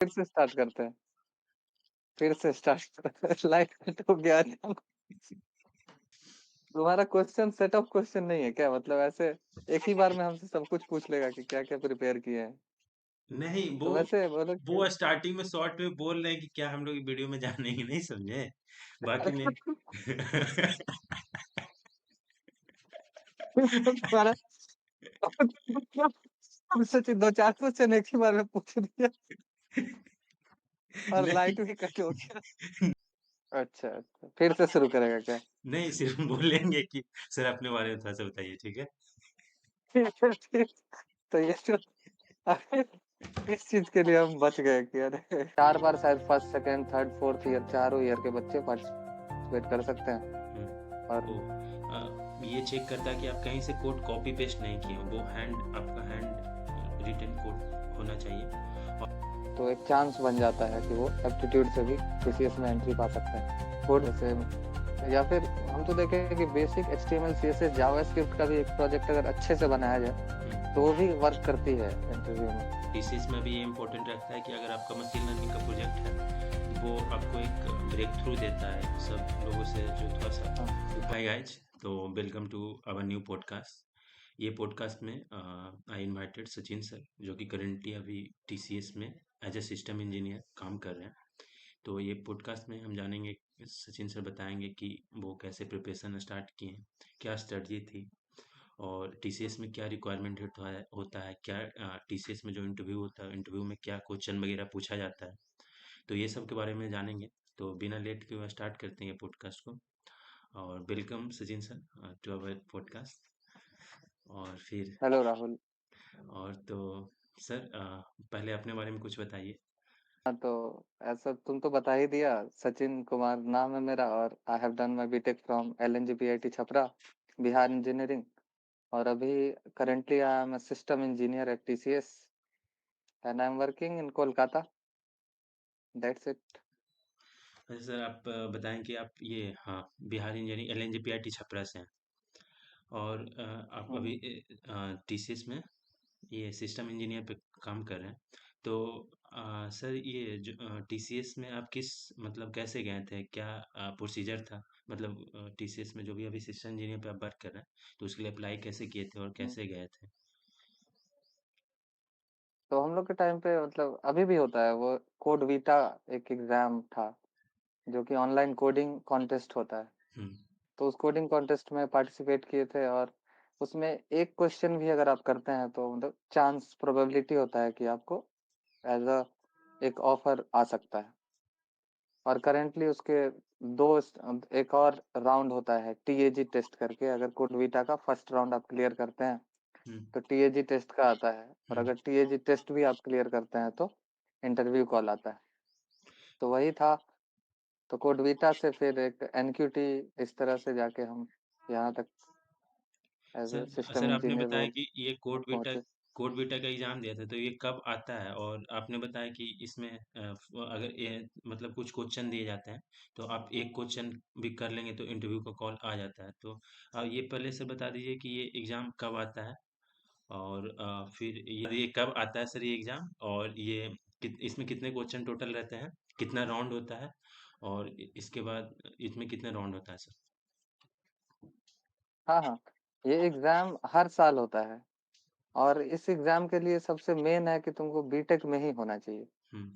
फिर से स्टार्ट करते हैं। फिर से स्टार्ट करते हैं। लाइट कट हो गया अचानक। तुम्हारा क्वेश्चन सेट ऑफ क्वेश्चन नहीं है क्या? मतलब ऐसे एक ही बार में हमसे सब कुछ पूछ लेगा कि क्या क्या प्रिपेयर किए हैं। नहीं, तो वैसे बोलो कि वो स्टार्टिंग में शॉर्ट में बोल रहे हैं कि क्या हम लोग वीडियो में जानेंगे, नहीं समझे? बाकी में तुम्हारा हमसे दो चार क्वेश्चन एक ही बार में पूछ दिया और नहीं लाइट भी कट हो गया। अच्छा अच्छा, फिर से शुरू करेगा क्या? नहीं, सिर्फ बोलेंगे कि सर अपने बारे में थोड़ा सा बताइए, ठीक है? ठीक है ठीक। तो ये तो अरे, इस चीज के लिए हम बच गए कि अरे 4 बार शायद first, second, third, fourth year चारों ईयर के बच्चे पार्टिसिपेट कर सकते हैं। हम्म, और तो ये चेक करता है कि आप कहीं से कोड कॉपी पेस्ट नहीं किए हो, वो आपका हैंड रिटन कोड होना चाहिए। तो एक चांस बन जाता है कि वो एप्टीट्यूड से भी टीसीएस में एंट्री पा सकते हैं। कोड जैसे या फिर हम तो देखें कि बेसिक एचटीएमएल सीएसएस जावास्क्रिप्ट का भी एक प्रोजेक्ट अगर अच्छे से बनाया जाए तो वो भी वर्क करती है इंटरव्यू में। टीसीएस में भी ये इम्पोर्टेंट रखता है कि अगर आपका मशीन लर्निंग का प्रोजेक्ट है, वो आपको एक ब्रेक थ्रू देता है सब लोगों से जो थोड़ा सा। हाँ हाय गाइज, तो welcome to our new podcast. ये पॉडकास्ट में आई इनवाइटेड सचिन सर, जो कि करेंटली अभी टीसीएस में एज ए सिस्टम इंजीनियर काम कर रहे हैं। तो ये पॉडकास्ट में हम जानेंगे, सचिन सर बताएंगे कि वो कैसे प्रिपरेशन स्टार्ट किए, क्या स्ट्रेटजी थी, और टीसीएस में क्या रिक्वायरमेंट होता है, क्या टीसीएस में जो इंटरव्यू होता है, इंटरव्यू में क्या क्वेश्चन वगैरह पूछा जाता है। तो ये सब के बारे में जानेंगे। तो बिना लेट के स्टार्ट करते हैं पॉडकास्ट को। और welcome Sachin sir to our podcast. और फिर हेलो राहुल। और तो सर पहले अपने बारे में कुछ बताइए। हाँ तो ऐसा तुम तो बता ही दिया। सचिन कुमार नाम है मेरा और I have done my BTech from LNGPIT Chhapra, Bihar engineering. और अभी currently I am a system engineer at TCS and I am working in Kolkata. That's it. अच्छा सर, आप बताएं कि आप ये, हाँ, बिहार इंजीनियरिंग एलएनजीपीआईटी छपरा से हैं, और आप अभी टीसीएस में ये सिस्टम इंजीनियर पे काम कर रहे हैं। तो सर ये जो टीसीएस में आप किस, मतलब कैसे गए थे, क्या प्रोसीजर था, मतलब टीसीएस में जो भी अभी सिस्टम इंजीनियर पे आप वर्क कर रहे हैं, तो उसके लिए अप्लाई कैसे किए थे और कैसे गए थे? तो हम लोग के टाइम पे मतलब अभी भी होता है वो कोड वीटा, एक एग्जाम था जो कि ऑनलाइन कोडिंग कॉन्टेस्ट होता है। हम्म। तो उस कोडिंग कॉन्टेस्ट में पार्टिसिपेट किए थे और उसमें एक क्वेश्चन भी अगर आप करते हैं तो मतलब चांस प्रोबेबिलिटी होता है कि आपको एज अ एक ऑफर आ सकता है। और करेंटली उसके एक और राउंड होता है टीएजी टेस्ट करके। अगर कोड वीटा का फर्स्ट राउंड आप क्लियर करते हैं हम्म। तो टीएजी टेस्ट का आता है, और हम्म। अगर टीएजी टेस्ट भी आप क्लियर करते हैं तो इंटरव्यू कॉल आता है। तो वही था। तो कोडविटा से फिर एक एनक्यूटी, इस तरह से जाके हम यहाँ तक as a sir system sir आपने इंजीनियर बताया रोल कि ये पहुंचे। कोड बीटा का एग्जाम दिया था, तो ये कब आता है? और आपने बताया कि इसमें अगर ये मतलब कुछ क्वेश्चन दिए जाते हैं, तो आप एक क्वेश्चन भी कर लेंगे तो इंटरव्यू का कॉल आ जाता है। तो ये पहले से बता दीजिए कि ये एग्जाम कब आता है, और फिर ये कब आता है सर ये एग्जाम, और ये इसमें कितने क्वेश्चन टोटल रहते हैं, कितना राउंड होता है, और इसके बाद इसमें कितने राउंड होता है सर? हाँ हाँ, ये एग्जाम हर साल होता है। और इस एग्जाम के लिए सबसे मेन है कि तुमको बीटेक में ही होना चाहिए। हम्म।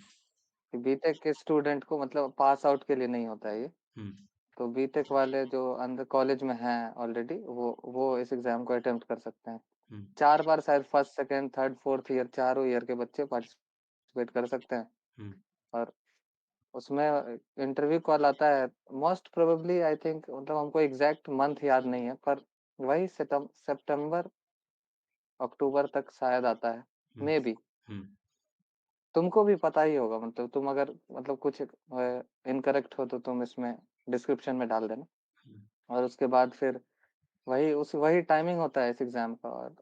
कि बीटेक के स्टूडेंट को मतलब पास आउट के लिए नहीं होता है ये। हम्म। तो बीटेक वाले जो अंदर कॉलेज में हैं ऑलरेडी, वो इस एग्जाम को अटेम्प्ट कर सकते हैं। हम्म। 4 बार शायद first, second, third, fourth year चारों ईयर के बच्चे पार्टिसिपेट कर सकते हैं। हम्म। और उसमें इंटरव्यू कॉल आता है। मोस्ट प्रोबेबली आई थिंक, मतलब हमको एग्जैक्ट मंथ याद नहीं है, पर वही सितंबर अक्टूबर तक शायद आता है, हम्म। May be. हम्म। तुमको भी पता ही होगा, मतलब तुम अगर मतलब कुछ इनकरेक्ट हो तो तुम इसमें डिस्क्रिप्शन में डाल देना। हम्म। और उसके बाद फिर वही टाइमिंग होता है इस एग्जाम का। और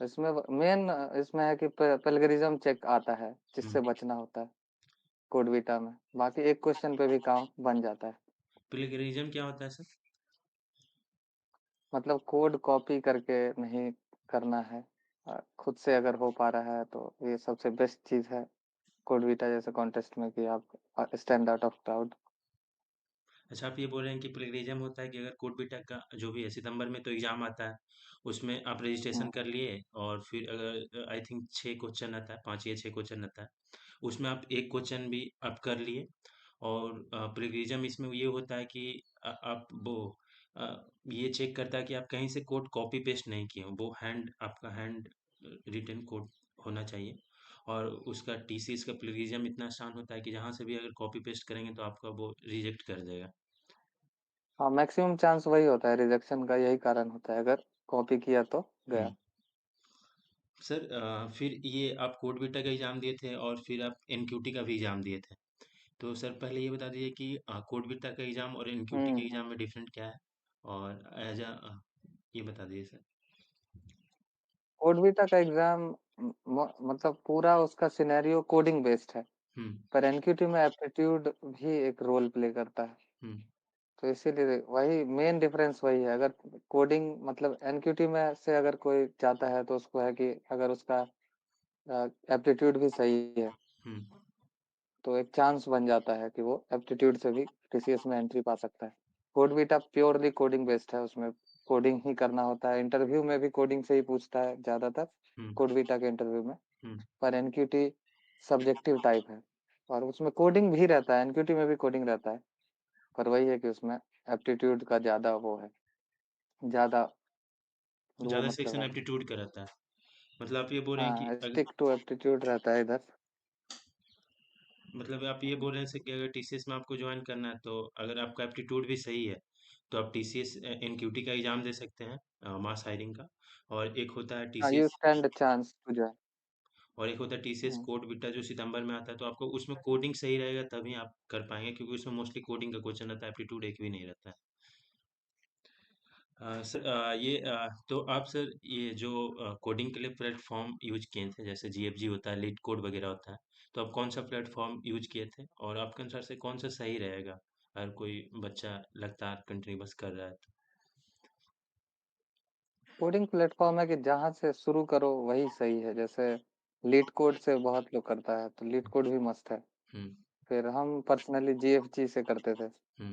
इसमें मेन इसमें है कि प्लेगरिज्म चेक आता है हम्म। जिससे बचना होता है कोड बीटा में। बाकी एक क्वेश्चन पे भी काम बन जाता है। प्लेगरिज्म क्या होता है सर? मतलब कोड कॉपी करके नहीं करना है। खुद से अगर हो पा रहा है तो ये सबसे बेस्ट चीज है। कोडविटा जैसे कॉन्टेस्ट में कि आप स्टैंड आउट ऑफ क्राउड। अच्छा, आप ये बोल रहे हैं कि प्लेगरिज्म होता है कि अगर कोड बीटा का जो भी है सितंबर में तो एग्जाम आता है, उसमें आप हुँ, रजिस्ट्रेशन कर लिए और फिर अगर आई थिंक 6 क्वेश्चन आता है, 5 या 6 क्वेश्चन आता है, उसमें आप एक क्वेश्चन भी आप कर लिए। और प्लेगरिज्म इसमें ये होता है कि आप वो अ, ये चेक करता है कि आप कहीं से कोड कॉपी पेस्ट नहीं किए हो, वो आपका हैंड रिटन कोड होना चाहिए। और उसका टीसीएस का प्लेगरिज्म इतना आसान होता है कि जहाँ से भी अगर कॉपी पेस्ट करेंगे तो आपका वो रिजेक्ट कर देगा। हाँ, मैक्सिमम चांस वही होता है रिजेक्शन का, यही कारण होता है अगर कॉपी किया तो गया। हुँ। सर फिर ये आप कोड बीटा का एग्ज़ाम दिए थे और फिर आप एनक्यूटी का भी एग्ज़ाम दिए थे। तो सर पहले ये बता दीजिए कि कोड बीटा का एग्ज़ाम और एनक्यूटी हुँ, के हुँ। एग्ज़ाम में डिफ़रेंट क्या है? और ये बता दीजिए सर। कोडविटा का एग्ज़ाम मतलब पूरा उसका सिनेरियो कोडिंग बेस्ड है, हुँ, पर एनक्यूटी में एप्टीट्यूड भी एक रोल प्ले करता है। हुँ, तो इसीलिए वही मेन डिफरेंस वही है। अगर कोडिंग मतलब एनक्यूटी में से अगर कोई जाता है तो उसको है कि अगर उसका एप्टीट्यूड भी सही है, हुँ। तो एक चांस बन जाता है कि वो एप्टीट्यूड से भी टीसीएस में एंट्री पा सकता है। कोडविटा प्योरली कोडिंग बेस्ड है, उसमें कोडिंग ही करना होता है। इंटरव्यू में भी कोडिंग से ही पूछता है ज़्यादातर, हुँ, कोडविटा के इंटरव्यू में। हुँ। पर एनक्यूटी सब्जेक्टिव टाइप है और उसमें कोडिंग भी रहता है, एनक्यूटी में भी कोडिंग रहता है, पर वही है कि उसमें एप्टीट्यूड का ज़्यादा वो है, ज़्यादा वो ज़्यादा मतलब सेक्शन है। एप्टीट्यूड का रहता है। मतलब आप ये बोल रहे हैं कि हाँ, अग स्टिक टू एप्टीट्यूड रहता है इधर। मतलब आप ये बोल रहे हैं सर कि अगर टीसीएस में आपको जॉइन करना है, तो अगर आपका एप्टीट्यूड भी सही है, तो आप टीसीएस एनक्यूटी का एग्ज़ाम दे सकते हैं, मास हायरिंग का। और एक होता है हाँ, you TCS stand a chance to join. और एक होता है टीसीएस हुँ। कोड बीटा जो सितंबर में आता है, तो आपको उसमें कोडिंग सही रहेगा तभी आप कर पाएँगे, क्योंकि उसमें मोस्टली कोडिंग का क्वेश्चन रहता है, एप्टीट्यूड एक भी नहीं रहता है। सर तो आप सर ये जो कोडिंग के लिए प्लेटफ़ॉर्म यूज़ किए थे, जैसे जीएफजी होता है, लीड कोड वगैरह होता है, तो आप कौन-सा प्लेटफ़ॉर्म यूज़ किए थे? और आपके अनुसार से कौन-सा सही रहेगा, अगर कोई बच्चा लगातार कंटिन्यूअस कर रहा है तो? कोडिंग प्लेटफ़ॉर्म है कि जहाँ से शुरू करो वही सही है। जैसे लीड कोड से बहुत लोग करता है, तो लीड कोड भी मस्त है। हुँ, फिर हम पर्सनली जीएफजी से करते थे हुँ,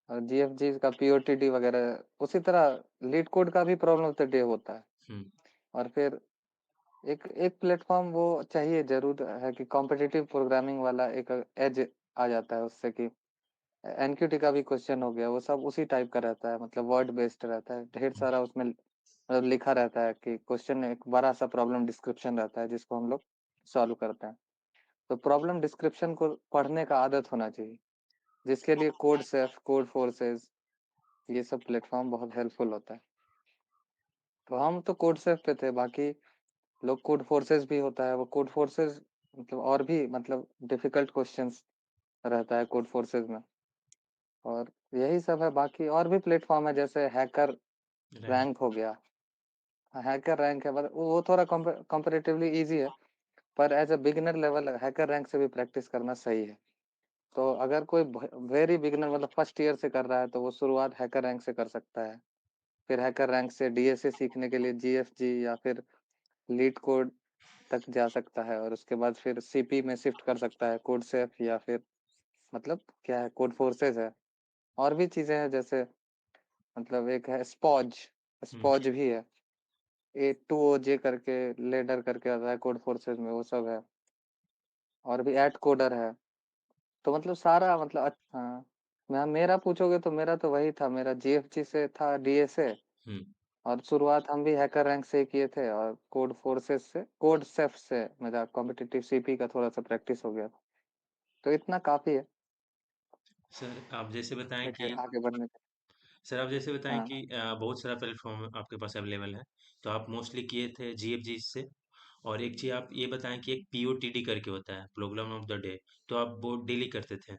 और जीएफजी का पीओटीडी वगैरह उसी तरह लीड कोड का भी प्रॉब्लम ऑफ द डे होता है। हुँ, और फिर एक एक प्लेटफ़ॉर्म वो चाहिए ज़रूर है कि कॉम्पिटिटिव प्रोग्रामिंग वाला एक एज आ जाता है उससे कि एनक्यूटी का भी क्वेश्चन हो गया, वो सब उसी टाइप का रहता है, मतलब वर्ड बेस्ड रहता है। ढेर हुँ, सारा उसमें मतलब लिखा रहता है कि क्वेश्चन एक बड़ा-सा प्रॉब्लम डिस्क्रिप्शन रहता है जिसको हम लोग सॉल्व करते हैं। तो प्रॉब्लम डिस्क्रिप्शन को पढ़ने का आदत होना चाहिए, जिसके लिए कोडसेफ, कोडफोर्सेस ये सब प्लेटफ़ॉर्म बहुत हेल्पफुल होता है। तो हम तो कोडसेफ पे थे, बाकी लोग कोडफोर्सेस भी होता है, वो कोडफोर्सेस मतलब और भी मतलब डिफिकल्ट क्वेश्चंस रहता है कोडफोर्सेस में। और यही सब है, बाकी और भी प्लेटफ़ॉर्म है जैसे हैकर रैंक। रैंक हो गया। हाँ, हैकर रैंक है मतलब वो थोड़ा कंपैरेटिवली ईज़ी है, पर as a beginner level hacker rank से भी प्रैक्टिस करना सही है। तो अगर कोई वेरी बिगिनर मतलब फर्स्ट ईयर से कर रहा है तो वो शुरुआत हैकर रैंक से कर सकता है। फिर हैकर रैंक से डीएसए सीखने के लिए जीएफजी या फिर लीड कोड तक जा सकता है और उसके बाद फिर सीपी में शिफ्ट कर सकता है, कोडसेफ या फिर मतलब क्या है कोड फोर्सेस है। और भी चीज़ें हैं जैसे मतलब एक है स्पॉज, हुँ, स्पॉज भी है। ए2ओजे करके लेडर करके आता है कोड फोर्सेस में, वो सब है। और भी एट कोडर है। तो मतलब सारा मतलब हाँ, मैं मेरा पूछोगे तो मेरा तो वही था, मेरा जीएफजी से था डीएसए हुँ। और शुरुआत हम भी हैकर रैंक से ही किए थे और कोड फोर्सेस से कोड सेफ से मेरा कॉम्पिटिटिव सीपी का थोड़ा सा प्रैक्टिस हो गया था। तो इतना काफ़ी है सर आप जैसे बताएँ आगे कि आगे बढ़ने के सर आप जैसे बताएँ हाँ। कि बहुत सारा प्लेटफ़ॉर्म आपके पास अवेलेबल है, तो आप मोस्टली किए थे जीएफजी से। और एक चीज़ आप ये बताएँ कि एक पीओटीडी करके होता है, प्रोग्राम ऑफ द डे, तो आप वो डेली करते थे।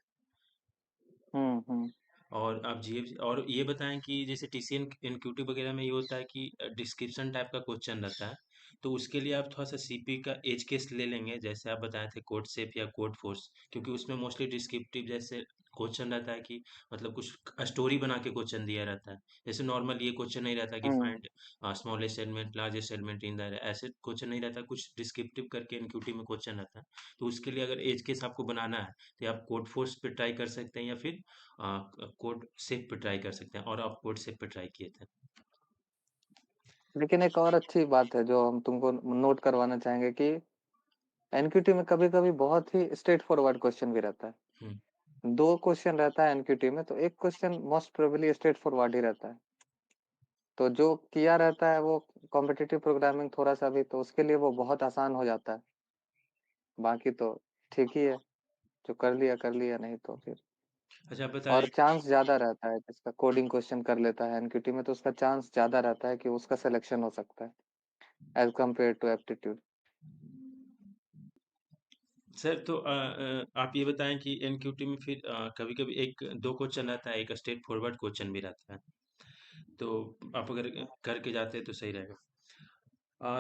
हुँ, हुँ। और आप जीएफ और ये बताएँ कि जैसे टीसीएन एनक्यूटी वगैरह में ये होता है कि डिस्क्रिप्शन टाइप का क्वेश्चन रहता है, तो उसके लिए आप थोड़ा-सा सीपी का एज केस ले लेंगे, जैसे आप बताए थे कोडसेफ या कोडफोर्स, क्योंकि उसमें मोस्टली डिस्क्रिप्टिव जैसे क्वेश्चन रहता है कि मतलब कुछ स्टोरी बना के क्वेश्चन दिया रहता है। जैसे नॉर्मल ये क्वेश्चन नहीं रहता कि हुँ। Find smallest element, largest element in the ऐसे क्वेश्चन नहीं रहता, कुछ डिस्क्रिप्टिव करके एनक्यूटी में क्वेश्चन रहता है। तो उसके लिए अगर एज केस आपको बनाना है, तो आप कोडफोर्स पे ट्राई कर सकते हैं या फिर कोडसेफ पे ट्राई कर सकते हैं, और आप कोडसेफ पे ट्राई किए थे। लेकिन एक और अच्छी बात है जो हम तुमको नोट करवाना चाहेंगे कि एनक्यूटी में कभी-कभी बहुत ही स्ट्रेट फॉरवर्ड क्वेश्चन भी रहता है। हुँ। 2 क्वेश्चन रहता है एनक्यूटी में, तो एक question most probably straightforward ही रहता है। तो जो किया रहता है वो कॉम्पिटिटिव प्रोग्रामिंग थोड़ा-सा भी, तो उसके लिए वो बहुत आसान हो जाता है। बाकी तो ठीक ही है, जो कर लिया, नहीं तो फिर अच्छा, आप और बताइए। चांस ज़्यादा रहता है, जिसका कोडिंग क्वेश्चन कर लेता है एनक्यूटी में, तो उसका चांस ज़्यादा रहता है कि उसका सिलेक्शन हो सकता है, as compare to aptitude. Sir, तो आप ये बताएँ कि एनक्यूटी में फिर कभी-कभी 1-2 क्वेश्चन रहता है, एक स्ट्रेट फॉरवर्ड क्वेश्चन भी रहता है। तो आप अगर करके जाते हैं तो सही रहेगा।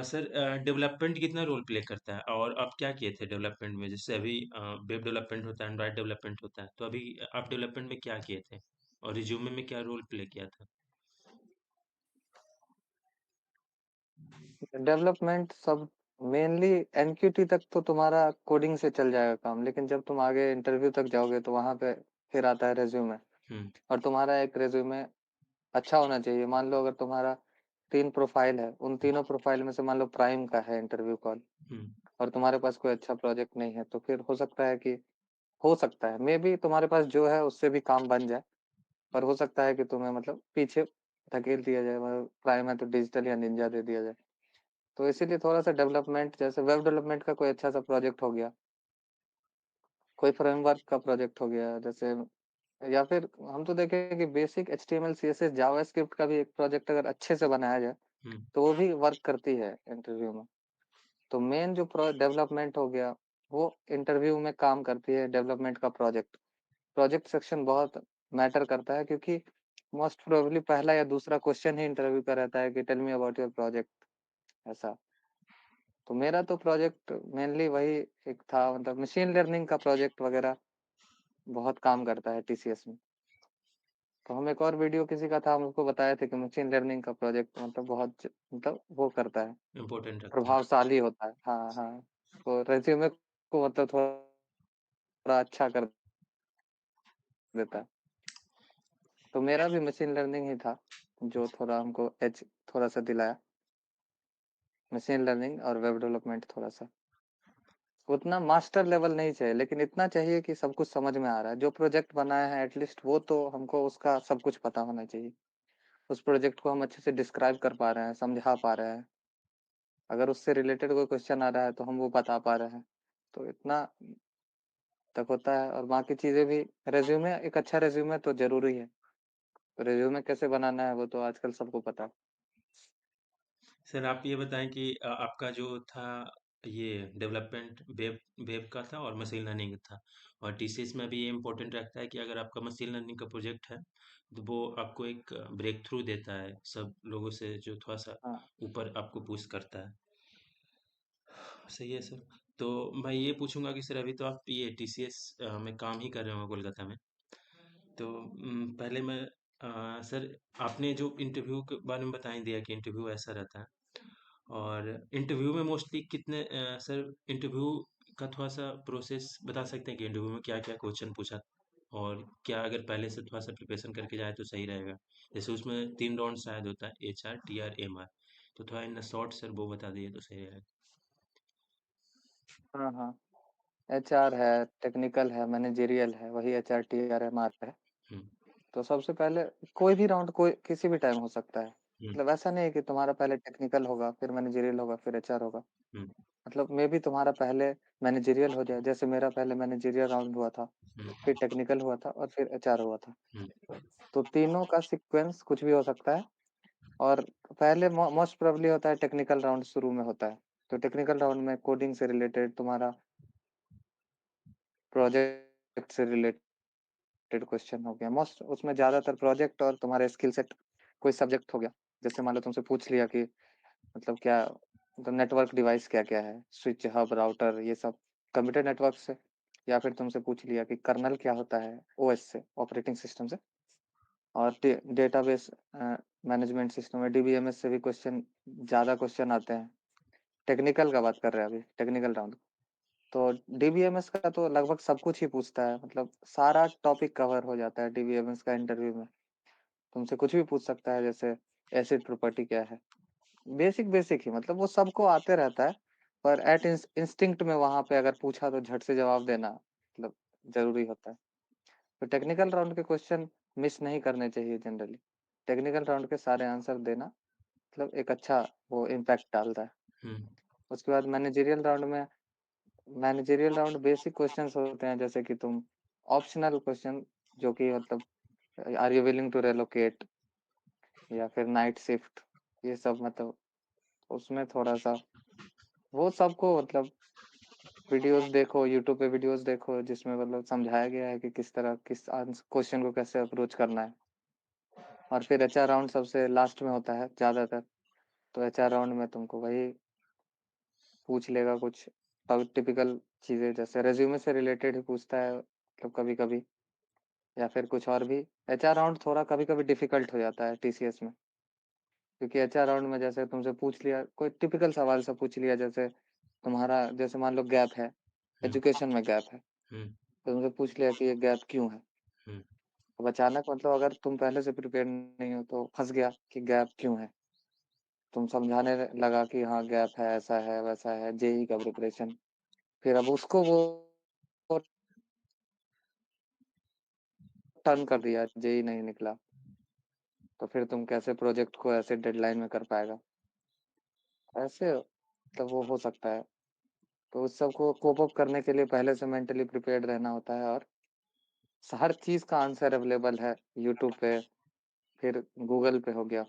सर, डेवलपमेंट कितना रोल प्ले करता है, और आप क्या किए थे डेवलपमेंट में? जैसे अभी वेब डेवलपमेंट होता है, एंड्रॉइड डेवलपमेंट होता है, तो अभी आप डेवलपमेंट में क्या किए थे? और रिज्यूमे में क्या रोल प्ले किया था? डेवलपमेंट सब मेनली एनक्यूटी तक तो तुम्हारा कोडिंग से चल जाएगा काम, लेकिन जब तुम आगे इंटरव्यू तक जाओगे तो वहाँ पे फिर आता है रिज्यूमे। हुँ, और तुम्हारा एक रिज्यूमे अच्छा होना चाहिए। मान लो अगर तुम्हारा 3 प्रोफाइल है, उन तीनों प्रोफाइल में से मान लो प्राइम का है इंटरव्यू कॉल हुँ, और तुम्हारे पास कोई अच्छा प्रोजेक्ट नहीं है, तो फिर हो सकता है मे बी तुम्हारे पास जो है उससे भी काम बन जाए, पर हो सकता है कि तुम्हें मतलब पीछे धकेल दिया जाए, मतलब प्राइम है तो डिजिटल या निंजा दे दिया जाए। तो इसीलिए थोड़ा-सा डेवलपमेंट, जैसे वेब डेवलपमेंट का कोई अच्छा-सा प्रोजेक्ट हो गया, कोई फ्रेमवर्क का प्रोजेक्ट हो गया, जैसे या फिर हम तो देखें कि बेसिक एचटीएमएल, सीएसएस, जावास्क्रिप्ट का भी एक प्रोजेक्ट अगर अच्छे से बनाया जाए, हुँ। तो वो भी वर्क करती है इंटरव्यू में। तो मेन जो प्रो डेवलपमेंट हो गया, वो इंटरव्यू में काम करती है डेवलपमेंट का प्रोजेक्ट। प्रोजेक्ट सेक्शन बहुत मैटर करता है, क्योंकि मोस्ट प्रोबेबली पहला या दूसरा क्वेश्चन ही इंटरव्यू का रहता है कि tell me about your project, ऐसा। तो मेरा तो प्रोजेक्ट मेनली वही एक था, मतलब मशीन लर्निंग का प्रोजेक्ट वगैरह बहुत काम करता है टीसीएस में। तो हम एक और वीडियो किसी का था, हम उसको बताए थे कि मशीन लर्निंग का प्रोजेक्ट मतलब मतलब वो करता है, इम्पोर्टेंट रखता है। प्रभावशाली होता है। हाँ, हाँ। तो रिज्यूमे को मतलब थोड़ा अच्छा कर देता है। तो मेरा भी मशीन लर्निंग ही था, जो थोड़ा हमको एज थोड़ा-सा दिलाया। मशीन लर्निंग और वेब डेवलपमेंट थोड़ा-सा। उतना मास्टर लेवल नहीं चाहिए, लेकिन इतना चाहिए कि सब कुछ समझ में आ रहा है। जो प्रोजेक्ट बनाया है एटलीस्ट वो तो हमको उसका सब कुछ पता होना चाहिए। उस प्रोजेक्ट को हम अच्छे से डिस्क्राइब कर पा रहे हैं, समझा पा रहे हैं। अगर उससे रिलेटेड कोई क्वेश्चन आ रहा है तो हम वो बता पा रहे हैं। तो इतना तक होता है, और बाकी चीज़ें भी। रिज़्यूमे, एक अच्छा रिज़्यूमे तो ज़रूरी है। तो रिज़्यूमे कैसे बनाना है वो तो आजकल सबको पता है। सर, आप ये बताएँ कि आपका जो था ये डेवलपमेंट वेब वेब का था और मशीन लर्निंग का था, और टीसीएस में भी ये इम्पोर्टेंट रखता है कि अगर आपका मशीन लर्निंग का प्रोजेक्ट है, तो वो आपको एक ब्रेक थ्रू देता है सब लोगों से, जो थोड़ा-सा हाँ, ऊपर आपको पुश करता है। सही है सर। तो मैं ये पूछूँगा कि सर, अभी तो आप ये टीसीएस में काम ही कर रहे हो कोलकाता में। तो पहले मैं सर, आपने जो इंटरव्यू के बारे में बता ही दिया कि इंटरव्यू ऐसा रहता है। और इंटरव्यू में मोस्टली कितने सर, इंटरव्यू का थोड़ा-सा प्रोसेस बता सकते हैं कि इंटरव्यू में क्या-क्या क्वेश्चन पूछा? और क्या अगर पहले से थोड़ा-सा प्रिपरेशन करके जाए तो सही रहेगा? जैसे उसमें 3 राउंड शायद होता है, एचआर, टीआर, एमआर। तो थोड़ा इन शॉर्ट सर वो बता दीजिए तो सही रहेगा। हाँ, हाँ। एचआर है, टेक्निकल है, मैनेजरियल है, वही एचआर, टीआर, एमआर है। हुँ, तो सबसे पहले कोई भी राउंड कोई किसी भी टाइम हो सकता है। हुँ, मतलब ऐसा नहीं है कि तुम्हारा पहले टेक्निकल होगा, फिर मैनेजरियल होगा, फिर एचआर होगा। हुँ, मतलब मे बी तुम्हारा पहले मैनेजरियल हो जाए, जैसे मेरा पहले मैनेजरियल राउंड हुआ था, हुँ, फिर टेक्निकल हुआ था और फिर एचआर हुआ था। हुँ, तो तीनों का सीक्वेंस कुछ भी हो सकता है। और पहले मोस्ट प्रोबेबली होता है टेक्निकल राउंड शुरू में होता है। तो टेक्निकल राउंड में कोडिंग से रिलेटेड, तुम्हारा प्रोजेक्ट से रिलेटेड क्वेश्चन हो गया। मोस्ट उसमें ज़्यादातर प्रोजेक्ट और तुम्हारे स्किल सेट, कोई सब्जेक्ट हो गया। जैसे मान लो तुमसे पूछ लिया कि मतलब क्या तो नेटवर्क डिवाइस क्या-क्या है, स्विच, हब, राउटर ये सब कंप्यूटर नेटवर्क से, या फिर तुमसे पूछ लिया कि कर्नेल क्या होता है ओएस से, ऑपरेटिंग सिस्टम से, और डेटाबेस मैनेजमेंट सिस्टम में डीबीएमएस से भी क्वेश्चन, ज़्यादा क्वेश्चन आते हैं। टेक्निकल का बात कर रहे हैं अभी, टेक्निकल राउंड। तो डीबीएमएस का तो लगभग सब कुछ ही पूछता है, मतलब सारा टॉपिक कवर हो जाता है डीबीएमएस का इंटरव्यू में। तुमसे कुछ भी पूछ सकता है, जैसे एसिड प्रॉपर्टी क्या है, बेसिक बेसिक ही, मतलब वो सबको आते रहता है। पर एट इंस्टिंक्ट में वहां पे अगर पूछा तो झट से जवाब देना मतलब जरूरी होता है। तो टेक्निकल राउंड के क्वेश्चन मिस नहीं करने चाहिए जनरली। टेक्निकल राउंड के सारे आंसर देना मतलब एक अच्छा वो इम्पैक्ट डालता है। हुँ, उसके बाद मैनेजरियल राउंड बेसिक क्वेश्चंस होते हैं, जैसे कि तुम ऑप्शनल क्वेश्चन, जो कि मतलब are you willing to relocate, या फिर नाइट शिफ्ट, ये सब मतलब उसमें थोड़ा सा वो सबको मतलब वीडियोस देखो, यूट्यूब पे वीडियोस देखो, जिसमें मतलब समझाया गया है कि किस तरह किस क्वेश्चन को कैसे अप्रोच करना है। और फिर एचआर राउंड सबसे लास्ट में होता है ज्यादातर। तो एचआर राउंड में तुमको वही पूछ लेगा कुछ टिपिकल चीजें, जैसे रेज्यूमे से रिलेटेड ही पूछता है मतलब कभी कभी, या फिर कुछ और भी। एचआर राउंड थोड़ा कभी कभी डिफिकल्ट हो जाता है टीसीएस में, क्योंकि एचआर राउंड में जैसे तुमसे पूछ लिया कोई टिपिकल सवाल से पूछ लिया, जैसे तुम्हारा जैसे मान लो गैप है, हुँ, एजुकेशन में गैप है, हुँ, तो तुमसे पूछ लिया कि ये गैप क्यों है। हुँ, अब अचानक मतलब अगर तुम पहले से प्रिपेयर नहीं हो तो फंस गया कि गैप क्यों है। तुम समझाने लगा कि हाँ गैप है, ऐसा है वैसा है, जेई का प्रिपरेशन। फिर अब उसको वो टर्न कर दिया, जेई नहीं निकला, तो फिर तुम कैसे प्रोजेक्ट को ऐसे डेडलाइन में कर पाएगा, ऐसे मतलब वो हो सकता है। तो उस सब को कोप अप करने के लिए पहले से मेंटली प्रिपेयर्ड रहना होता है। और हर चीज का आंसर अवेलेबल है यूट्यूब पे, फिर गूगल पे हो गया,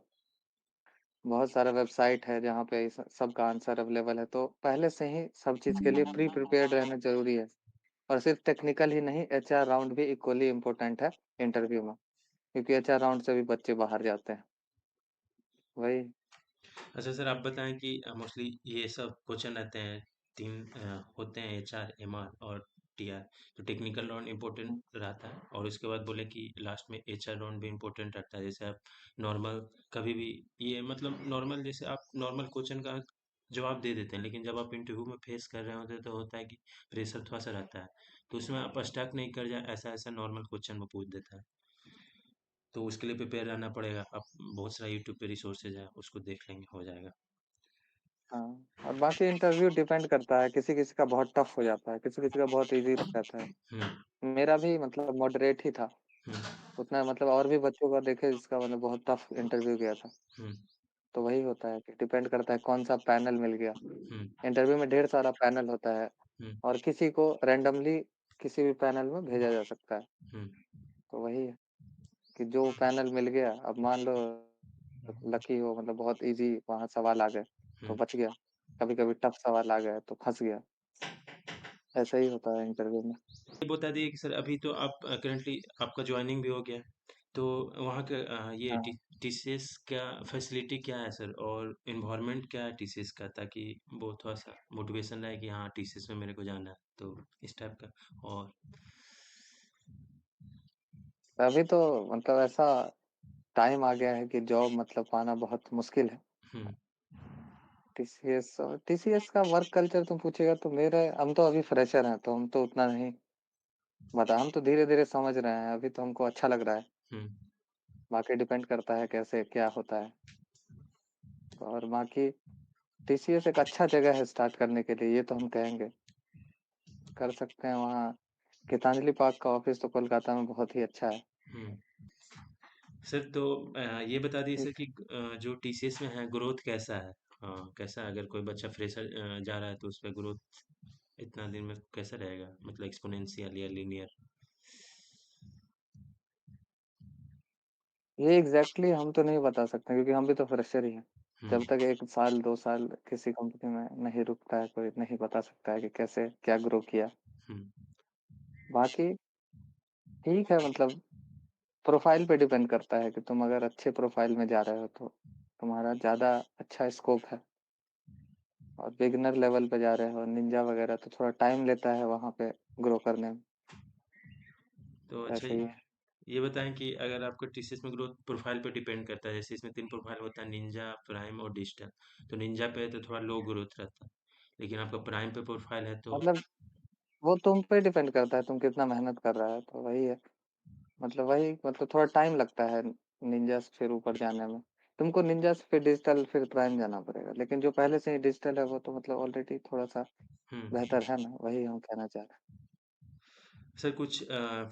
बहुत सारा वेबसाइट है जहाँ पे इस सब का आंसर अवेलेबल है। तो पहले से ही सब चीज के लिए प्री प्रिपेयर्ड रहना जरूरी है। और सिर्फ टेक्निकल ही नहीं, एचआर राउंड भी इक्वली इम्पोर्टेंट है इंटरव्यू में, क्योंकि एचआर राउंड से भी बच्चे बाहर जाते हैं। वही। अच्छा सर, आप बताएँ कि मोस्टली ये सब क्वेश्चन रहते हैं 3 होते हैं एचआर, एमआर और टीआर। तो टेक्निकल राउंड इम्पोर्टेंट रहता है और उसके बाद बोले कि लास्ट में एचआर राउंड भी इम्पोर्टेंट रहता है। जैसे आप नॉर्मल कभी भी ये मतलब नॉर्मल जैसे आप नॉर्मल क्वेश्चन का जवाब दे देते हैं, लेकिन जब आप इंटरव्यू में फेस कर रहे होते हैं तो होता है कि प्रेशर थोड़ा-सा रहता है। तो उसमें आप स्टक नहीं कर जाएँ, ऐसा-ऐसा नॉर्मल क्वेश्चन वो पूछ देता है। तो उसके लिए प्रिपेयर रहना पड़ेगा। आप बहुत सारा यूट्यूब पे रिसोर्सेज़ है, उसको देख लेंगे, हो जाएगा। हाँ, और बाकी इंटरव्यू डिपेंड करता है, किसी किसी का बहुत टफ हो जाता है, किसी किसी का बहुत इजी रहता है। हुँ, मेरा भी मतलब मॉडरेट ही था हुँ, उतना, मतलब और भी बच्चों का देखे जिसका मतलब बहुत टफ इंटरव्यू गया था। हुँ, तो वही होता है कि डिपेंड करता है कौन सा पैनल मिल गया। हुँ, इंटरव्यू में ढेर सारा पैनल होता है, हुँ, और किसी को रैंडमली किसी भी पैनल में भेजा जा सकता है। हुँ, तो वही है कि जो पैनल मिल गया, अब मान लो लकी हो, मतलब बहुत इजी वहाँ सवाल आ गए हुँ। तो बच गया, कभी कभी टफ सवाल आ गए तो फंस गया। ऐसा ही होता है इंटरव्यू में। ये बता दिए कि सर अभी तो आप करंटली आपका जॉइनिंग भी हो गया है। तो वहाँ का ये हाँ, टीसीएस क्या फैसिलिटी क्या है सर और इन्वायरमेंट क्या है टीसीएस का ताकि वो थोड़ा-सा मोटिवेशन रहे कि हाँ टीसीएस में मेरे को जाना है। तो इस टाइप का और अभी तो मतलब ऐसा टाइम आ गया है कि जॉब मतलब पाना बहुत मुश्किल है। हुँ, टीसीएस का वर्क कल्चर तुम पूछेगा तो मेरे, हम तो अभी फ्रेशर हैं तो हम तो उतना नहीं बता, हम तो धीरे धीरे समझ रहे हैं, अभी तो हमको अच्छा लग रहा है। हुँ। बाकी डिपेंड करता है कैसे क्या होता है। और बाकी टीसीएस एक अच्छा जगह है स्टार्ट करने के लिए, ये तो हम कहेंगे, कर सकते हैं वहाँ। गीतांजलि पार्क का ऑफिस तो कोलकाता में बहुत ही अच्छा है। हुँ। सर तो ये बता दीजिए सर ठीक। कि जो टीसीएस में है ग्रोथ कैसा है? कैसा अगर कोई बच्चा फ्रेशर जा रहा है तो उसपे ग्रोथ इतना दिन में कैसा रहेगा? मतलब एक्स्पोनेंशियल या लीनियर? ये एग्जैक्टली हम तो नहीं बता सकते, क्योंकि हम भी तो फ्रेशर ही हैं। हुँ, जब तक 1 साल 2 साल किसी कंपनी में नहीं रुकता है, कोई नहीं बता सकता है कि कैसे क्या ग्रो किया। हुँ, बाकी ठीक है, मतलब प्रोफाइल पे डिपेंड करता है कि तुम अगर अच्छे प्रोफाइल में जा रहे हो तो तुम्हारा ज़्यादा अच्छा स्कोप है। और बिगिनर लेवल पे जा रहे हो निंजा वगैरह तो थोड़ा टाइम लेता है वहाँ पे ग्रो करने में। तो अच्छा, ऐसे ही है। ये बताएं कि अगर आपका टीसीएस में ग्रोथ प्रोफाइल पे डिपेंड करता है, जैसे इसमें 3 प्रोफाइल होता है, निंजा, प्राइम और डिजिटल। तो निंजा पे तो थोड़ा लो ग्रोथ रहता है, लेकिन आपका प्राइम पे प्रोफाइल है तो। मतलब वो तुम पे डिपेंड करता है तुम कितना मेहनत कर रहा है तो वही है। मतलब वही मतलब थोड़ा टाइम लगता है निंजा से फिर ऊपर जाने में। तुमको निंजा से फिर डिजिटल फिर प्राइम जाना पड़ेगा, लेकिन जो पहले से ही डिजिटल है वो तो मतलब ऑलरेडी थोड़ा सा हम्म। बेहतर है ना, वही हम कहना चाह रहे सर कुछ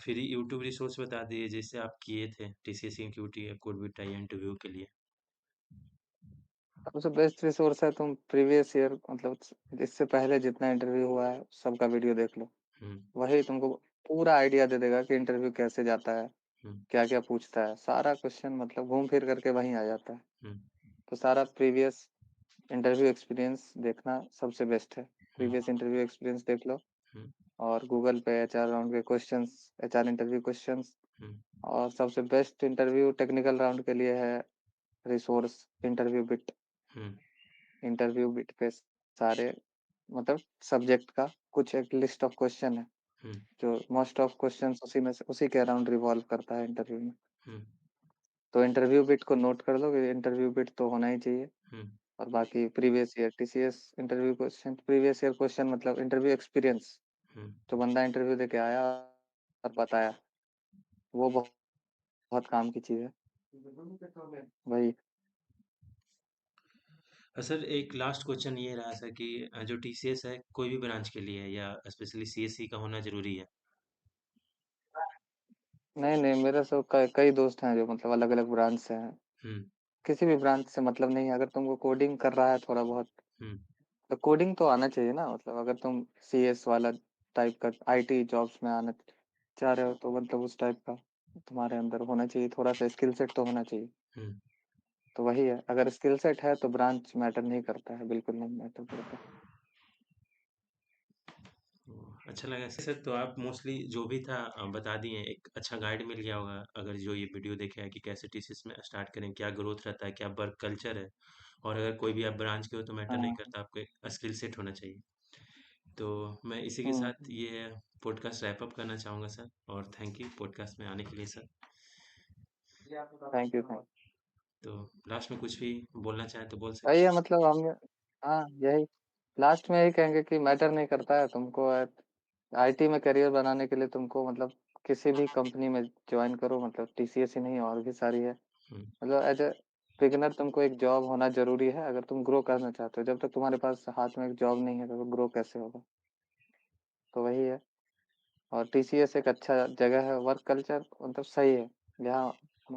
फ्री यूट्यूब रिसोर्स बता दिए जिससे आप किए थे टीसीएस की क्यूटी या कोड बिटा या इंटरव्यू के लिए। हैं। सबसे बेस्ट रिसोर्स है तुम प्रीवियस ईयर मतलब इससे पहले जितना इंटरव्यू हुआ है सबका वीडियो देख लो। हम्म। वही तुमको पूरा आइडिया दे देगा कि इंटरव्यू कैसे जाता है, हम्म। क्या क्या पूछता है, सारा क्वेश्चन मतलब घूम फिर करके वहीं आ जाता है। हम्म। तो सारा प्रीवियस इंटरव्यू एक्सपीरियंस देखना सबसे बेस्ट है। हम्म। प्रीवियस इंटरव्यू एक्सपीरियंस देख लो। हम्म। और गूगल पे एचआर राउंड के क्वेश्चंस, एचआर इंटरव्यू क्वेश्चंस। हम्म। और सबसे बेस्ट इंटरव्यू टेक्निकल राउंड के लिए है रिसोर्स इंटरव्यू बिट। हम्म। इंटरव्यू बिट पे सारे मतलब सब्जेक्ट का कुछ एक लिस्ट ऑफ क्वेश्चन है हम्म। जो मोस्ट ऑफ क्वेश्चंस उसी में से उसी के अराउंड रिवॉल्व करता है इंटरव्यू में। हम्म। तो इंटरव्यू बिट को नोट कर लो कि इंटरव्यू बिट तो होना ही चाहिए। हम्म। और बाकी previous year TCS interview question, previous year question मतलब इंटरव्यू एक्सपीरियंस हम्म। जो बंदा इंटरव्यू दे के आया और बताया, वो बहुत, बहुत काम की चीज है। वही। सर एक लास्ट क्वेश्चन ये रहा था कि जो टीसीएस है कोई भी ब्रांच के लिए है या स्पेशली सीएससी का होना जरूरी है? नहीं नहीं, मेरे सब कई दोस्त हैं जो मतलब अलग अलग ब्रांच से हैं। हम्म। किसी भी ब्रांच से मतलब नहीं है, अगर तुमको कोडिंग कर रहा है थोड़ा बहुत हम्म। तो कोडिंग तो आना चाहिए ना। मतलब अगर तुम सीएस वाला टाइप का आईटी जॉब्स में आना चाह रहे हो तो मतलब उस टाइप का तुम्हारे अंदर होना चाहिए, थोड़ा सा स्किल सेट तो होना चाहिए। हम्म। तो वही है, अगर स्किल सेट है तो ब्रांच मैटर नहीं करता है, बिल्कुल नहीं मैटर करता। अच्छा लगा सर। तो आप मोस्टली जो भी था बता दिए, एक अच्छा गाइड मिल गया होगा अगर जो ये वीडियो देखे है कि कैसे टीसीएस में स्टार्ट करें, क्या ग्रोथ रहता है, क्या वर्क कल्चर है। और अगर कोई भी आप ब्रांच के हो तो मैटर नहीं हाँ। करता, आपको एक स्किल सेट होना चाहिए। तो मैं इसी के हम्म। साथ ये पॉडकास्ट रैप अप करना चाहूँगा सर, और थैंक यू पॉडकास्ट में आने के लिए सर। Thank you thank. तो लास्ट में कुछ भी बोलना चाहें तो बोल वही सकते है हैं। मतलब हम, हाँ यही लास्ट में यही कहेंगे कि मैटर नहीं करता है तुमको। आईटी में करियर बनाने के लिए तुमको मतलब किसी भी कंपनी में ज्वाइन करो, मतलब टीसीएस ही नहीं और भी सारी है। हम्म। मतलब एज ए बिगिनर तुमको एक जॉब होना जरूरी है अगर तुम ग्रो करना चाहते हो। जब तक तुम्हारे पास हाथ में एक जॉब नहीं है तो ग्रो कैसे होगा। तो वही है। और टीसीएस एक अच्छा जगह है, वर्क कल्चर मतलब सही है यहाँ,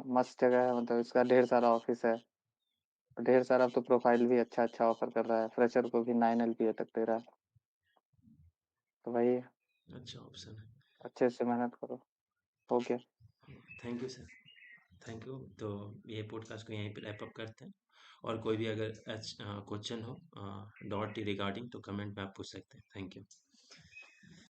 मस्त जगह है। मतलब इसका ढेर सारा ऑफिस है, ढेर सारा। अब तो प्रोफाइल भी अच्छा अच्छा ऑफर कर रहा है, फ्रेशर को भी 9 LPA तक दे रहा है। तो वही है, अच्छा ऑप्शन है। अच्छे से मेहनत करो। हो गया। Thank you sir. Thank you. तो ये पॉडकास्ट को यहीं पे रैप अप करते हैं। और कोई भी अगर क्वेश्चन हो डॉट रिगार्डिंग तो कमेंट में आप पूछ सकते हैं। Thank you.